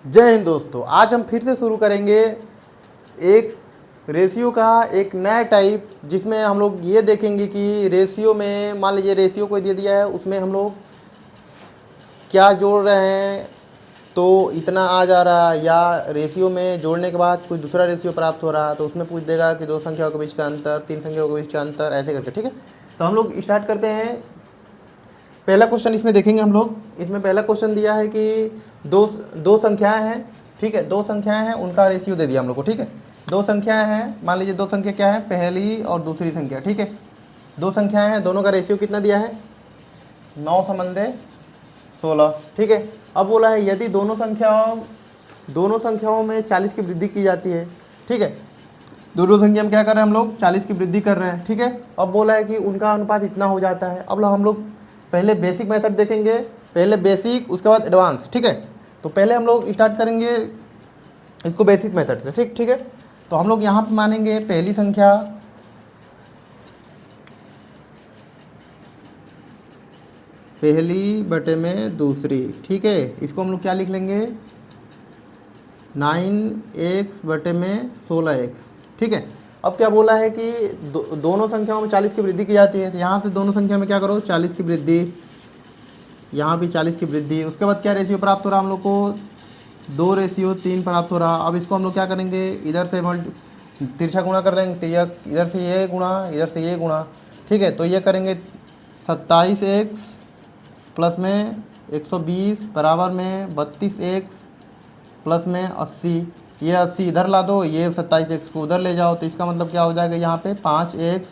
जय हिंद दोस्तों, आज हम फिर से शुरू करेंगे एक रेशियो का एक नया टाइप, जिसमें हम लोग ये देखेंगे कि रेशियो में मान लीजिए रेशियो कोई दे दिया है, उसमें हम लोग क्या जोड़ रहे हैं तो इतना आ जा रहा है, या रेशियो में जोड़ने के बाद कोई दूसरा रेशियो प्राप्त हो रहा है तो उसमें पूछ देगा कि दो संख्याओं के बीच का अंतर, तीन संख्याओं के बीच का अंतर, ऐसे करके। ठीक है, तो हम लोग स्टार्ट करते हैं। पहला क्वेश्चन इसमें देखेंगे हम लोग। इसमें पहला क्वेश्चन दिया है कि दो दो संख्याएं हैं। ठीक है, दो संख्याएं हैं, उनका रेशियो दे दिया हम लोग को। ठीक है, दो संख्याएं हैं, मान लीजिए दो संख्या क्या है, पहली और दूसरी संख्या। ठीक है, दो संख्याएं हैं, दोनों का रेशियो कितना दिया है, 9:16। ठीक है, अब बोला है यदि दोनों संख्याओं में 40 की वृद्धि की जाती है। ठीक है, दोनों संख्या में क्या कर रहे हैं हम लोग, 40 की वृद्धि कर रहे हैं। ठीक है, अब बोला है कि उनका अनुपात इतना हो जाता है। अब हम लोग पहले बेसिक मेथड देखेंगे, पहले बेसिक उसके बाद एडवांस। ठीक है, तो पहले हम लोग स्टार्ट करेंगे इसको बेसिक मेथड से। ठीक है, तो हम लोग यहाँ पे मानेंगे पहली संख्या पहली बटे में दूसरी। ठीक है, इसको हम लोग क्या लिख लेंगे, 9x बटे में 16x। ठीक है, अब क्या बोला है कि दोनों संख्याओं में 40 की वृद्धि की जाती है, तो यहाँ से दोनों संख्या में क्या करो, 40 की वृद्धि, यहाँ भी 40 की वृद्धि। उसके बाद क्या रेशियो प्राप्त हो रहा है हम लोग को, 2:3 प्राप्त हो रहा। अब इसको हम लोग क्या करेंगे, इधर से तिरछा गुणा कर लेंगे, तिरक इधर से ये गुणा, इधर से ये गुणा। ठीक है, तो ये करेंगे 27x प्लस में 120 बराबर में 32x प्लस में 80। ये 80 इधर ला दो, ये 27x को उधर ले जाओ, तो इसका मतलब क्या हो जाएगा, यहाँ पे 5x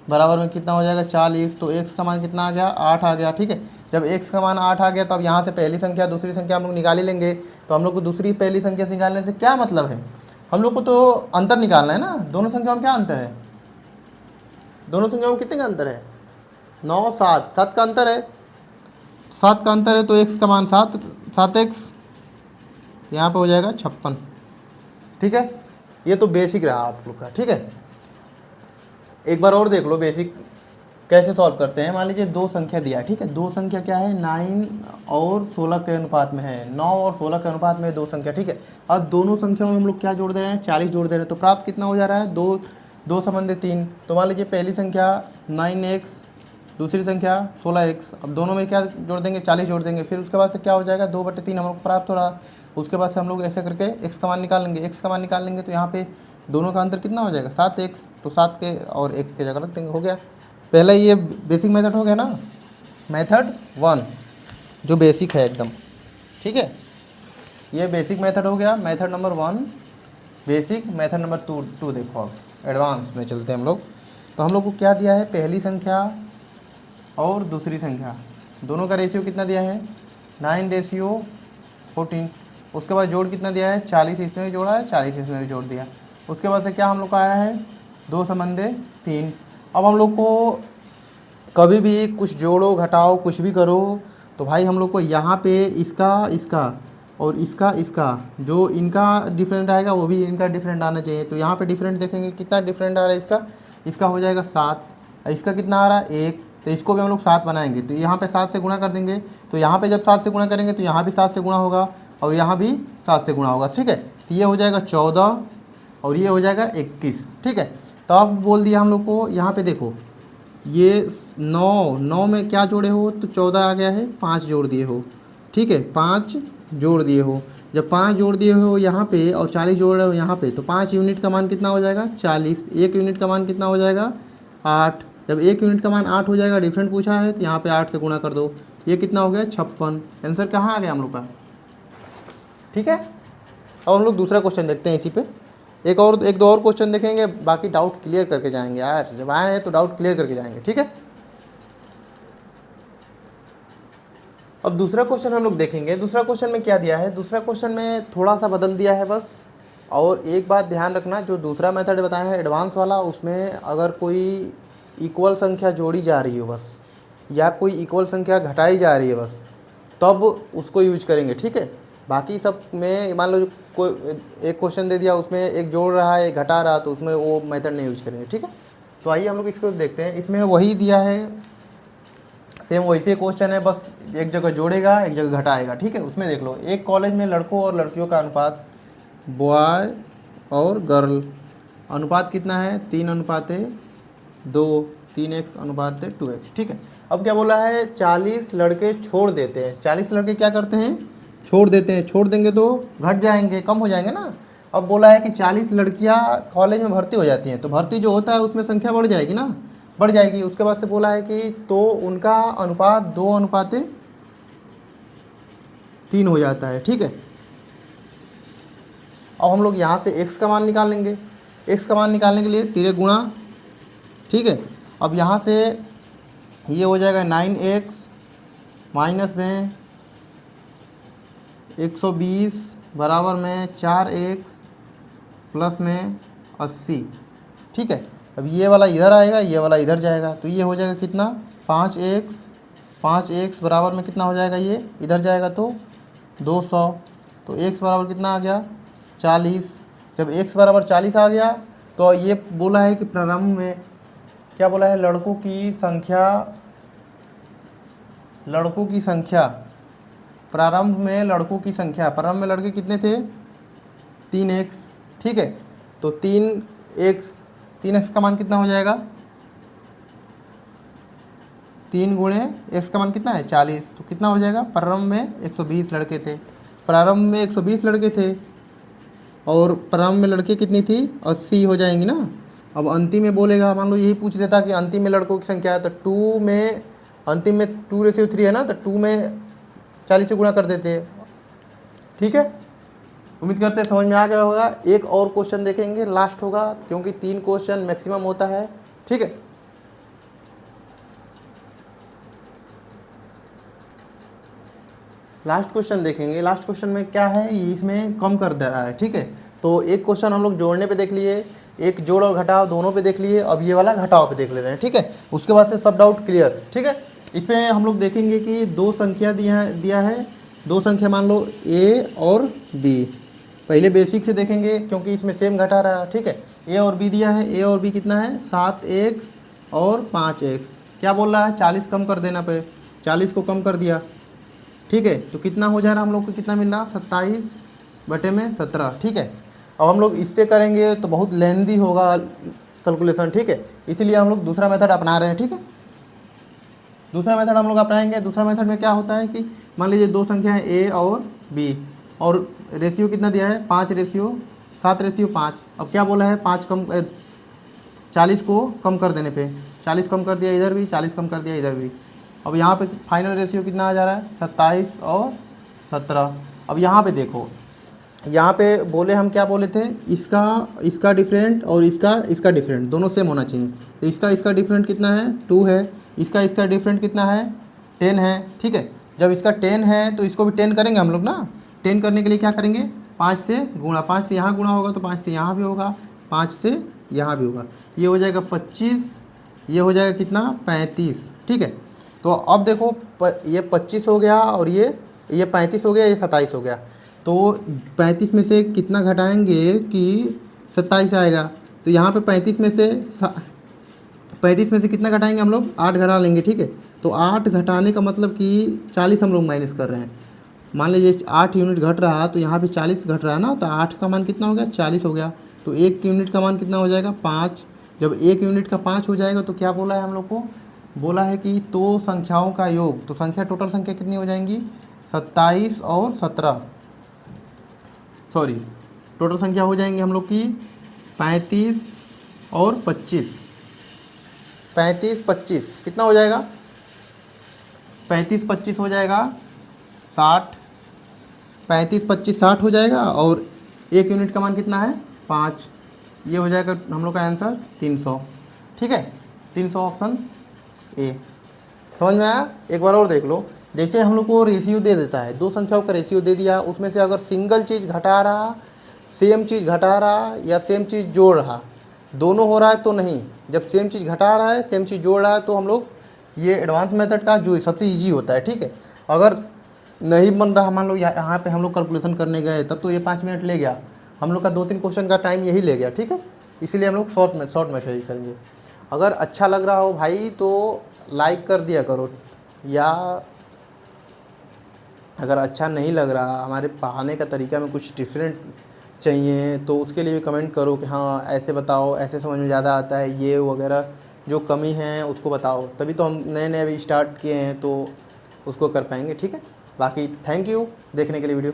बराबर में कितना हो जाएगा, 40। तो x का मान कितना आ गया, 8 आ गया। ठीक है, जब x का मान 8 आ गया, तब यहाँ से पहली संख्या दूसरी संख्या हम लोग निकाल ही लेंगे। तो हम लोग को दूसरी पहली संख्या से निकालने से क्या मतलब है, हम लोग को तो अंतर निकालना है ना। दोनों संख्याओं में क्या अंतर है, दोनों संख्याओं में कितने का अंतर है, 9 7 7 का अंतर है, 7 का अंतर है। तो x का मान 7x, यहाँ पे हो जाएगा 56। ठीक है, ये तो बेसिक रहा आप लोग का। ठीक है, एक बार और देख लो बेसिक कैसे सॉल्व करते हैं। मान लीजिए दो संख्या दिया है। ठीक है, दो संख्या क्या है, 9 और 16 के अनुपात में है, 9 और 16 के अनुपात में है दो संख्या। ठीक है, अब दोनों संख्याओं में हम लोग क्या जोड़ दे रहे हैं, 40 जोड़ दे रहे हैं, तो प्राप्त कितना हो जा रहा है, 2 संबंधित 3। तो मान लीजिए पहली संख्या 9x, दूसरी संख्या 16x। अब दोनों में क्या जोड़ देंगे, 40 जोड़ देंगे। फिर उसके बाद से क्या हो जाएगा, 2/3 हम लोग प्राप्त हो रहा। उसके बाद से हम लोग ऐसे करके x का मान निकाल लेंगे। x का मान निकाल लेंगे तो यहाँ पे दोनों का अंतर कितना हो जाएगा, 7x। तो 7 के और x के जगह रख देंगे, हो गया। पहला ये बेसिक मेथड हो गया ना, मेथड 1 जो बेसिक है एकदम। ठीक है, ये बेसिक मेथड हो गया, method number 1 basic. Method number 2 देखो, अब एडवांस में चलते हैं हम लोग। तो हम लोग को क्या दिया है, पहली संख्या और दूसरी संख्या, दोनों का रेशियो कितना दिया है, 9:14। उसके बाद जोड़ कितना दिया है, 40 इसमें भी जोड़ा है, 40 इसमें भी जोड़ दिया। उसके बाद से क्या हम लोग का आया है, 2:3। अब हम लोग को कभी भी कुछ जोड़ो घटाओ कुछ भी करो, तो भाई हम लोग को यहाँ पे इसका और इसका जो इनका डिफरेंट आएगा वो भी इनका डिफरेंट आना चाहिए। तो यहाँ पे डिफरेंट देखेंगे कितना डिफरेंट आ रहा है, इसका हो जाएगा 7, इसका कितना आ रहा है 1। तो इसको भी हम लोग 7 बनाएंगे, तो यहाँ पे 7 से गुणा कर देंगे। तो यहाँ पे जब 7 से गुणा करेंगे तो यहाँ भी 7 से गुणा होगा और यहाँ भी 7 से गुणा होगा। ठीक है, तो ये हो जाएगा 14 और ये हो जाएगा 21। ठीक है, तो अब बोल दिया हम लोग को, यहाँ पे देखो ये 9 में क्या जोड़े हो, तो 14 आ गया है, 5 जोड़ दिए हो। ठीक है, 5 जोड़ दिए हो। जब 5 जोड़ दिए हो यहाँ पे और 40 जोड़ रहे हो यहाँ पे, तो 5 यूनिट का मान कितना हो जाएगा, 40। 1 यूनिट का मान कितना हो जाएगा, 8। जब 1 यूनिट का मान 8 हो जाएगा, डिफरेंट पूछा है, तो यहाँ पे 8 से गुणा कर दो। ये कितना हो गया, 56। आंसर कहाँ आ गया हम लोग का। ठीक है, अब हम लोग दूसरा क्वेश्चन देखते हैं इसी पे। एक दो और क्वेश्चन देखेंगे, बाकी डाउट क्लियर करके जाएंगे यार, जब आए हैं तो डाउट क्लियर करके जाएंगे। ठीक है, अब दूसरा क्वेश्चन हम लोग देखेंगे। दूसरा क्वेश्चन में क्या दिया है, दूसरा क्वेश्चन में थोड़ा सा बदल दिया है बस। और एक बात ध्यान रखना, जो दूसरा मेथड बताया है एडवांस वाला, उसमें अगर कोई इक्वल संख्या जोड़ी जा रही हो बस, या कोई इक्वल संख्या घटाई जा रही है बस, तब उसको यूज करेंगे। ठीक है, बाकी सब में मान लो कोई एक क्वेश्चन दे दिया, उसमें एक जोड़ रहा है एक घटा रहा, तो उसमें वो मेथड नहीं यूज करेंगे। ठीक है, तो आइए हम लोग इसको देखते हैं। इसमें वही दिया है सेम वैसे क्वेश्चन है, बस एक जगह जोड़ेगा एक जगह घटाएगा, ठीक है। उसमें देख लो, एक कॉलेज में लड़कों और लड़कियों का अनुपात, बॉय और गर्ल अनुपात कितना है, 3:2, 3x अनुपात 2x, ठीक है। अब क्या बोला है, 40 लड़के छोड़ देते हैं, 40 लड़के क्या करते हैं, छोड़ देते हैं। छोड़ देंगे तो घट जाएंगे, कम हो जाएंगे ना। अब बोला है कि 40 लड़कियां कॉलेज में भर्ती हो जाती हैं, तो भर्ती जो होता है उसमें संख्या बढ़ जाएगी ना, बढ़ जाएगी। उसके बाद से बोला है कि तो उनका अनुपात 2:3 हो जाता है, ठीक है। अब हम लोग यहाँ से x का मान निकाल लेंगे। x का मान निकालने के लिए 3 गुणा, ठीक है। अब यहाँ से ये हो जाएगा 9x माइनस में 120 बराबर में 4x प्लस में 80, ठीक है। अब ये वाला इधर आएगा, ये वाला इधर जाएगा, तो ये हो जाएगा कितना, 5x बराबर में कितना हो जाएगा, ये इधर जाएगा तो 200। तो x बराबर कितना आ गया, 40। जब x बराबर 40 आ गया तो ये बोला है कि प्रारंभ में क्या बोला है, लड़कों की संख्या प्रारंभ में लड़कों की संख्या, प्रारंभ में लड़के कितने थे, 3x, ठीक है। तो 3x का मान कितना हो जाएगा, 3 गुणे x का मान कितना है, 40। तो कितना हो जाएगा, प्रारंभ में 120 लड़के थे, प्रारंभ में 120 लड़के थे और प्रारंभ में लड़के कितनी थी, 80 हो जाएंगी ना। अब अंतिम में बोलेगा, मान लो यही पूछ देता कि अंतिम में लड़कों की संख्या है, तो 2 में अंतिम में 2:3 है ना, तो 2 में 40 से गुणा कर देते, ठीक है। उम्मीद करते हैं समझ में आ गया होगा। एक और क्वेश्चन देखेंगे, लास्ट होगा, क्योंकि 3 क्वेश्चन मैक्सिमम होता है, ठीक है। लास्ट क्वेश्चन देखेंगे। लास्ट क्वेश्चन में क्या है, इसमें कम कर दे रहा है, ठीक है। तो एक क्वेश्चन हम लोग जोड़ने पे देख लिए, एक जोड़ और घटाव दोनों पे देख लिए, अब ये वाला घटाव पे देख ले रहे हैं, ठीक है। उसके बाद से सब डाउट क्लियर, ठीक है। इसमें हम लोग देखेंगे कि 2 संख्या दिया है, 2 संख्या मान लो a और b। पहले बेसिक से देखेंगे क्योंकि इसमें सेम घटा रहा है, ठीक है। a और b दिया है, a और b कितना है, 7x और 5x। क्या बोल रहा है, 40 कम कर देना पे, 40 को कम कर दिया, ठीक है। तो कितना हो जा रहा है हम लोग को, कितना मिल रहा, 27/17, ठीक है। अब हम लोग इससे करेंगे तो बहुत लेंदी होगा कैलकुलेशन, ठीक है। इसीलिए हम लोग दूसरा मेथड अपना रहे हैं, ठीक है। दूसरा मेथड हम लोग अपनाएंगे। दूसरा मेथड में क्या होता है कि मान लीजिए 2 संख्या है a और b, और रेशियो कितना दिया है, 7:5। अब क्या बोला है, 40 को कम कर देने पे, 40 कम कर दिया इधर भी, 40 कम कर दिया इधर भी। अब यहाँ पे फाइनल रेशियो कितना आ जा रहा है, 27 और 17। अब यहाँ पे देखो, यहाँ पे बोले हम क्या बोले थे, इसका डिफरेंट और इसका डिफरेंट दोनों सेम होना चाहिए। तो इसका डिफरेंट कितना है, 2 है, इसका डिफरेंट कितना है, 10 है, ठीक है। जब इसका 10 है तो इसको भी 10 करेंगे हम लोग ना। 10 करने के लिए क्या करेंगे, 5 से गुणा, 5 से यहाँ गुणा होगा तो 5 से यहाँ भी होगा, 5 से यहाँ भी होगा, ये हो जाएगा 25, ये हो जाएगा कितना, 35, ठीक है। तो अब देखो ये 25 हो गया और ये 35 हो गया, ये 27 हो गया। तो 35 में से कितना घटाएंगे कि 27 आएगा। तो यहाँ पे 35 में से कितना घटाएंगे हम लोग, 8 घटा लेंगे, ठीक है। तो 8 घटाने का मतलब कि 40 हम लोग माइनस कर रहे हैं। मान लीजिए 8 यूनिट घट रहा है तो यहाँ पे 40 घट रहा है ना, तो 8 का मान कितना हो गया, 40 हो गया। तो 1 यूनिट का मान कितना हो जाएगा, 5। जब 1 यूनिट का 5 हो जाएगा तो क्या बोला है हम लोग को, बोला है कि तो संख्याओं का योग, तो संख्या टोटल संख्या कितनी हो जाएंगी, 27 और 17, सॉरी टोटल संख्या हो जाएंगी हम लोग की 35 और 25, 35-25 कितना हो जाएगा, 35-25 हो जाएगा 60, 35-25 60 हो जाएगा। और 1 यूनिट का मान कितना है, 5। ये हो जाएगा हम लोग का आंसर 300, ठीक है। 300 ऑप्शन ए। समझ में आया। एक बार और देख लो, जैसे हम लोग को रेशियो दे देता है, 2 संख्याओं का रेशियो दे दिया, उसमें से अगर सिंगल चीज़ घटा रहा, सेम चीज़ घटा रहा या सेम चीज़ जोड़ रहा, दोनों हो रहा है तो नहीं। जब सेम चीज़ घटा रहा है सेम चीज़ जोड़ रहा है तो हम लोग ये एडवांस मेथड का जो सबसे ईजी होता है, ठीक है। अगर नहीं बन रहा, मान लो यहाँ पे हम लोग कैलकुलेशन करने गए तब तो ये 5 मिनट ले गया, हम लोग का 2-3 क्वेश्चन का टाइम यही ले गया, ठीक है। इसीलिए हम लोग शॉर्ट मैसेज करेंगे। अगर अच्छा लग रहा हो भाई तो लाइक कर दिया करो, या अगर अच्छा नहीं लग रहा, हमारे पढ़ाने का तरीका में कुछ डिफरेंट चाहिए, तो उसके लिए भी कमेंट करो कि हाँ ऐसे बताओ, ऐसे समझ में ज़्यादा आता है, ये वगैरह जो कमी है उसको बताओ। तभी तो हम नए नए अभी स्टार्ट किए हैं, तो उसको कर पाएंगे। ठीक है, बाकी थैंक यू देखने के लिए वीडियो।